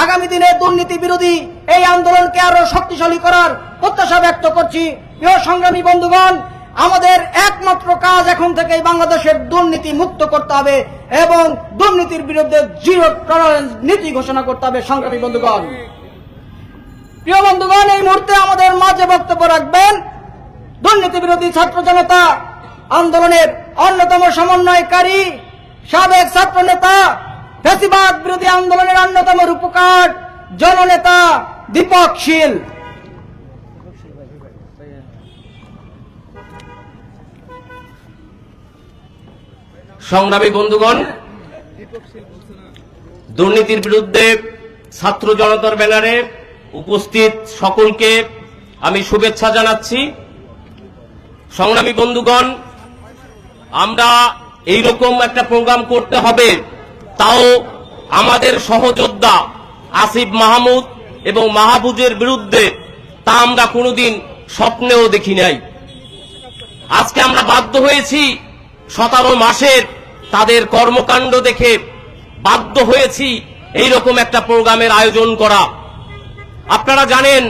আগামী দিনে দুর্নীতি বিরোধী এই আন্দোলনকে আরো শক্তিশালী করার প্রত্যাশা ব্যক্ত করছি। প্রিয় সংগ্রামী বন্ধুগণ, আমাদের একমাত্র কাজ এখন থেকে বাংলাদেশের দুর্নীতি মুক্ত করতে হবে এবং দুর্নীতির বিরুদ্ধে জিরো টলারেন্স নীতি ঘোষণা করতে হবে। সংগ্রামী বন্ধুগণ, প্রিয় বন্ধুগণ, এই মুহূর্তে আমাদের মাঝে বক্তব্য রাখবেন দুর্নীতি বিরোধী ছাত্র জনতা আন্দোলনের অন্যতম সমন্বয়কারী, সাবেক ছাত্র নেতা, ফ্যাসিবাদ বিরোধী আন্দোলনের অন্যতম রূপকার, জননেতা দীপক শীল। সংগ্রামী বন্ধুগণ, দুর্নীতির বিরুদ্ধে ছাত্র জনতার ব্যানারে উপস্থিত সকলকে আমি শুভেচ্ছা জানাচ্ছি। সংগ্রামী বন্ধুগণ, আমরা এইরকম একটা প্রোগ্রাম করতে হবে, তাও আমাদের সহযোদ্ধা আসিফ মাহমুদ এবং মাহবুজের বিরুদ্ধে, তা আমরা কোনোদিন স্বপ্নেও দেখি নাই। আজকে আমরা বাধ্য হয়েছি 17 মাসের তাদের কর্মকাণ্ড দেখে বাধ্য হয়েছি এইরকম একটা প্রোগ্রামের আয়োজন করা। আপনারা জানেন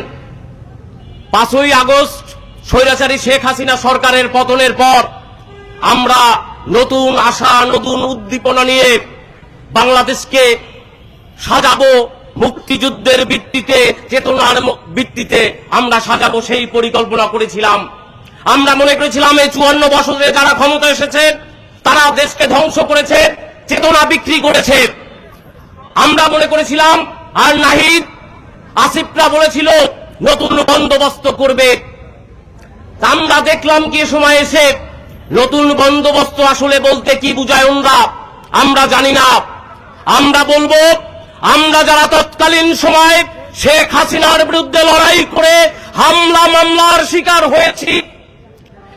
5ই আগস্ট স্বৈরাচারী শেখ হাসিনা সরকারের পতনের পর আমরা নতুন আশা, নতুন উদ্দীপনা নিয়ে বাংলাদেশকে সাজাবো, মুক্তিযুদ্ধের ভিত্তিতে, চেতনার ভিত্তিতে আমরা সাজাবো, সেই পরিকল্পনা করেছিলাম। আমরা মনে করেছিলাম এই 54 বছরে যারা ক্ষমতা এসেছে তারা দেশকে ধ্বংস করেছে, চেতনা বিক্রি করেছে। আমরা মনে করেছিলাম, আর নাহিদ আসিফরা বলেছিল নতুন বন্দোবস্ত করবে। আমরা দেখলাম কি সময় এসে নতুন বন্দোবস্ত আসলে বলতে কি বুঝায় আমরা জানি না। আমরা বলবো, আমরা যারা তৎকালীন সময় শেখ হাসিনার বিরুদ্ধে লড়াই করে হামলা মামলার শিকার হয়েছি,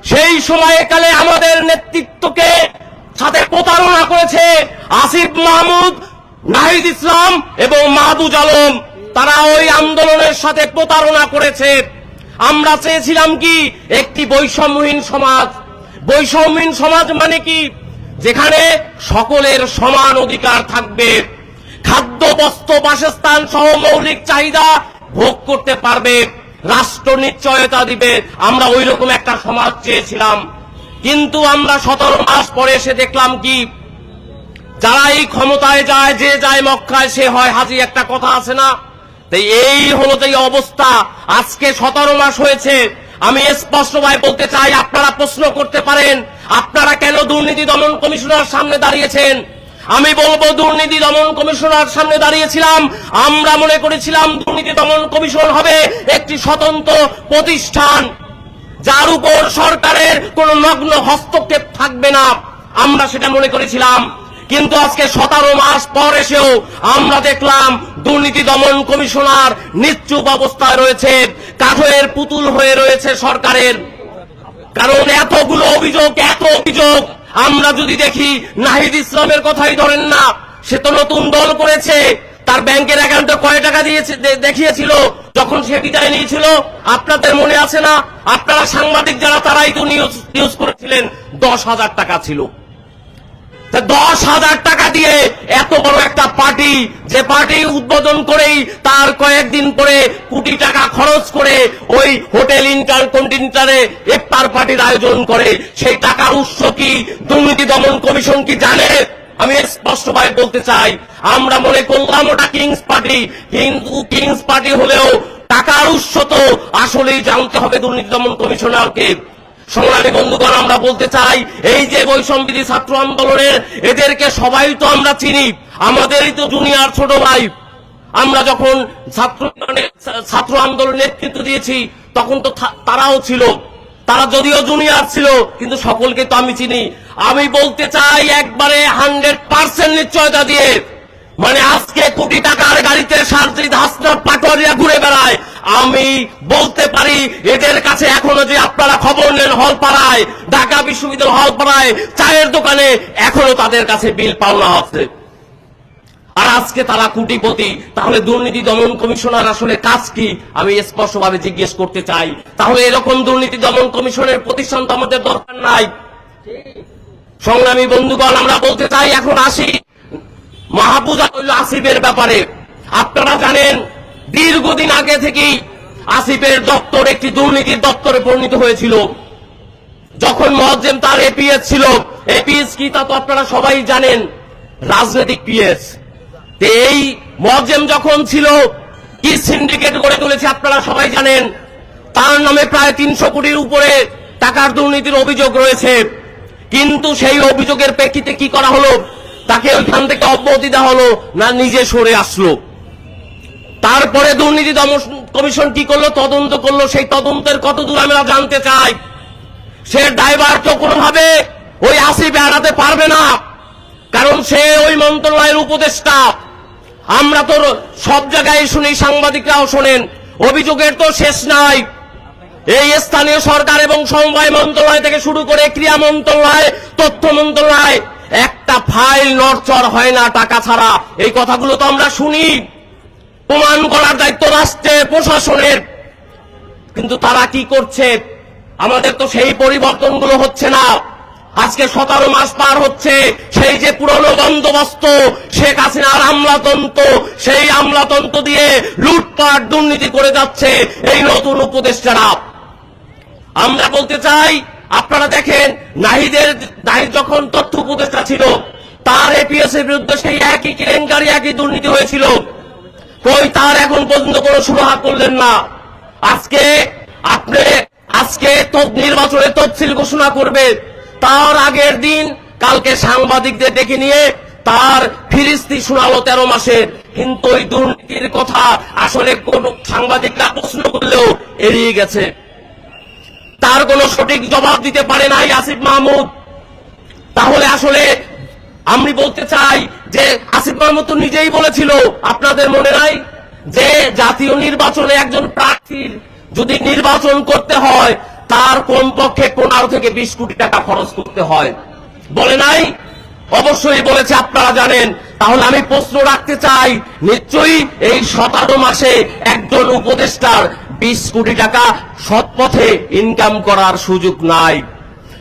সেই সময়কালে আমাদের নেতৃত্বকে সাথে প্রতারণা করেছে আসিফ মাহমুদ, নাহিদ ইসলাম এবং মাহবুজ আলম। তারা ওই আন্দোলনের সাথে প্রতারণা করেছে। আমরা চেয়েছিলাম কি একটি বৈষম্যহীন সমাজ। বৈষম্যহীন সমাজ মানে কি? যেখানে সকলের সমান অধিকার থাকবে, খাদ্য, বস্ত্র, বাসস্থান সহ মৌলিক চাহিদা ভোগ করতে পারবে, রাষ্ট্র নিশ্চয়তা দিবে। আমরা ওই রকম একটা সমাজ চেয়েছিলাম। কিন্তু আমরা 17 মাস পরে এসে দেখলাম কি, যারা এই ক্ষমতায় যায়, যে যায় মক্কায় সে হয় হাজি, একটা কথা আছে না? তাই এই হলো যে অবস্থা। আজকে 17 মাস হয়েছে। আমি স্পষ্টভাবে বলতে চাই, আপনারা প্রশ্ন করতে পারেন আপনারা কেন দুর্নীতি দমন কমিশনার সামনে দাঁড়িয়েছেন। আমি বলবো, দুর্নীতি দমন কমিশনার সামনে দাঁড়িয়েছিলাম, আমরা মনে করেছিলাম দুর্নীতি দমন কমিশন হবে একটি স্বতন্ত্র প্রতিষ্ঠান, যার উপর সরকারের কোনো নগ্ন হস্তক্ষেপ থাকবে না। আমরা সেটা মনে করেছিলাম। কিন্তু আজকে 17 মাস পর এসেও আমরা দেখলাম দুর্নীতি দমন কমিশনার নিশ্চুপ অবস্থায় রয়েছে, কাঠের পুতুল হয়ে রয়েছে সরকারের। কারণ এতগুলো অভিযোগ, এত অভিযোগ। আমরা যদি দেখি, নাহিদ ইসলামের কথাই ধরেন না, সে তো নতুন দল করেছে, তার ব্যাংকের অ্যাকাউন্টে কয় টাকা দিয়েছে দেখিয়েছিল যখন সে বিদায় নিয়েছিল, আপনাদের মনে আছে না? আপনারা সাংবাদিক যারা, তারাই তো নিউজ করেছিলেন 10,000 টাকা ছিল। 10,000 টাকা দিয়ে এত বড় একটা পার্টি, যে পার্টি উদ্বোধন করেই তার কয়েকদিন পরে কোটি টাকা খরচ করে ওই হোটেল ইন্টারকন্টিনেন্টালে ইফতার পার্টির আয়োজন করে, সেই টাকার উৎস কি দুর্নীতি দমন কমিশন কি জানে? আমি স্পষ্টভাবে বলতে চাই, আমরা মনে করলাম ওটা কিংস পার্টি, কিন্তু কিংস পার্টি হলেও টাকার উৎস তো আসলেই জানতে হবে দুর্নীতি দমন কমিশনারকে। সংগ্রামী বন্ধুগণ, আমরা বলতে চাই, এই যে বৈষম্যবিরোধী ছাত্র আন্দোলনের, এদেরকে সবাই তো আমরা চিনি, আমাদেরই তো জুনিয়র ছোট ভাই। আমরা যখন ছাত্র আন্দোলনের নেতৃত্ব দিয়েছি তখন তো তারাও ছিল, তারা যদিও জুনিয়র ছিল, কিন্তু সকলকে তো আমি চিনি। আমি বলতে চাই একবারে 100% নিশ্চয়তা দিয়ে, মানে আজকে কোটি টাকার গাড়িতে সার্জিদ হাসনাত পাটোয়ারিরা ঘুরে বেড়ায়, আমি বলতে পারি এদের কাছে এখনো যে আপনারা খবর নেন হলপাড়ায়, ঢাকা বিশ্ববিদ্যালয় হলপাড়ায় চায়ের দোকানে এখনো তাদের কাছে বিল পাওনা আছে। আর আজকে তারা কোটিপতি। তাহলে দুর্নীতি দমন কমিশনার আসলে কাজ কি আমি স্পষ্টভাবে জিজ্ঞেস করতে চাই। তাহলে এরকম দুর্নীতি দমন কমিশনের প্রতিষ্ঠান তো আমাদের দরকার নাই। সংগ্রামী বন্ধুগণ, আমরা বলতে চাই, এখন আসি মাহবুজ আসিফের ব্যাপারে। আপনারা জানেন দীর্ঘদিন আগে থেকেই আসিফের দপ্তর একটি দুর্নীতির দপ্তরে পরিণত হয়েছিল। যখন মোয়াজ্জেম তার এপিএস ছিল, এপিএস কি তা তো আপনারা সবাই জানেন, রাজনৈতিক পিএস। এই মোয়াজ্জেম যখন ছিল, কি সিন্ডিকেট গড়ে তুলেছে আপনারা সবাই জানেন। তার নামে প্রায় 300 কোটির উপরে টাকার দুর্নীতির অভিযোগ রয়েছে। কিন্তু সেই অভিযোগের প্রেক্ষিতে কি করা হলো? তাকে ওইখান থেকে অব্যাহতি দেওয়া হলো না, নিজে সরে আসলো। তারপরে দুর্নীতি দমন কমিশন কি করলো? তদন্ত করলো। সেই তদন্তের কতদূর আমরা জানতে চাই। সে ড্রাইভার তো কোনোভাবে ওই আসিফ এড়াতে পারবে না, কারণ সে ওই মন্ত্রণালয়ের উপদেষ্টা। আমরা তো সব জায়গায় শুনি, সাংবাদিকরাও শোনেন, অভিযোগের তো শেষ নাই। এই স্থানীয় সরকার এবং সমবায় মন্ত্রণালয় থেকে শুরু করে ক্রীড়া মন্ত্রণালয়, তথ্য মন্ত্রণালয়, একটা ফাইল নড়চড় হয় না টাকা ছাড়া। এই কথাগুলো তো আমরা শুনি। প্রমাণ করার দায়িত্ব রাষ্ট্রের, প্রশাসনের। কিন্তু তারা কি করছে? আমাদের তো সেই পরিবর্তনগুলো হচ্ছে না। আজকে 17 মাস পার হচ্ছে, সেই যে পুরনো বন্দোবস্ত, শেখ হাসিনার আমলাতন্ত্র, সেই আমলাতন্ত্র দিয়ে লুটপাট দুর্নীতি করে যাচ্ছে এই নতুন উপদেষ্টারা। আমরা বলতে চাই, আপনারা দেখেন নাহিদ যখন তথ্য উপদেষ্টা ছিল, তার এপিএস এর বিরুদ্ধে সেই একই কেলেঙ্কারি, একই দুর্নীতি হয়েছিল। কই তার এখন পর্যন্ত কোনো সুরাহা করলেন না। আজকে নির্বাচনের তফসিল ঘোষণা করবে, তার আগের দিন কালকে সাংবাদিকদের ডেকে নিয়ে তার ফিরিস্তি শোনালো 13 মাসের। কিন্তু ওই দুর্নীতির কথা আসলে কোন সাংবাদিকরা প্রশ্ন করলেও এড়িয়ে গেছে। তার কোনো সঠিক জবাব দিতে পারে নাই আসিফ মাহমুদ। তাহলে আসলে আমি বলতে চাই যে আসিফ মাহমুদ তো নিজেই বলেছিল, আপনাদের মনে নাই, যে জাতীয় নির্বাচনে একজন প্রার্থীর যদি নির্বাচন করতে হয় তার কমপক্ষে 15 থেকে 20 কোটি টাকা খরচ করতে হয়। বলে নাই? অবশ্যই বলেছে, আপনারা জানেন। তাহলে আমি প্রশ্ন রাখতে চাই, নিশ্চয়ই এই 17 মাসে একজন উপদেষ্টার 20 কোটি টাকা সৎ পথে ইনকাম করার সুযোগ নাই।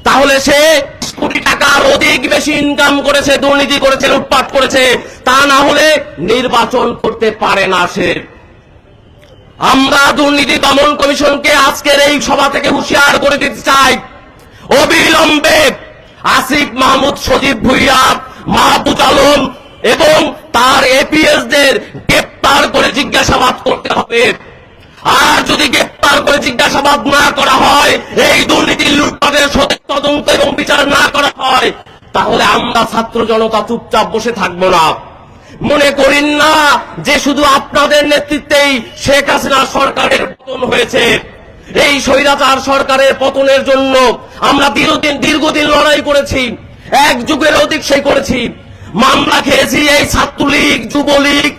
তাহলে সে 20 কোটি টাকার অধিক বেশি ইনকাম করেছে, দুর্নীতি করেছে, লুটপাট করেছে। তা না হলে নির্বাচন করতে পারে না সে। আমরা দুর্নীতি দমন কমিশনকে আজকের এই সভা থেকে হুঁশিয়ার করে দিতে চাই, অবিলম্বে আসিফ মাহমুদ, সজীব ভুইয়া, মাহবুব আলম এবং তার এপিএস দের গ্রেপ্তার করে জিজ্ঞাসাবাদ করতে হবে। আর যদি গ্রেপ্তার করে জিজ্ঞাসাবাদ না করা হয়, এই দুর্নীতির লুটপাটের সঠিক তদন্ত এবং বিচার না করা হয়, তাহলে আমরা ছাত্র জনতা চুপচাপ বসে থাকবো না। মনে করেন না যে শুধু আপনাদের নেতৃত্বেই শেখ হাসিনা সরকারের পতন হয়েছে। এই স্বৈরাচার সরকারের পতনের জন্য আমরা দীর্ঘদিন লড়াই করেছি, 1 যুগের অধিক সেই করেছি। মামলা খেয়েছি এই ছাত্রলীগ, যুবলীগ,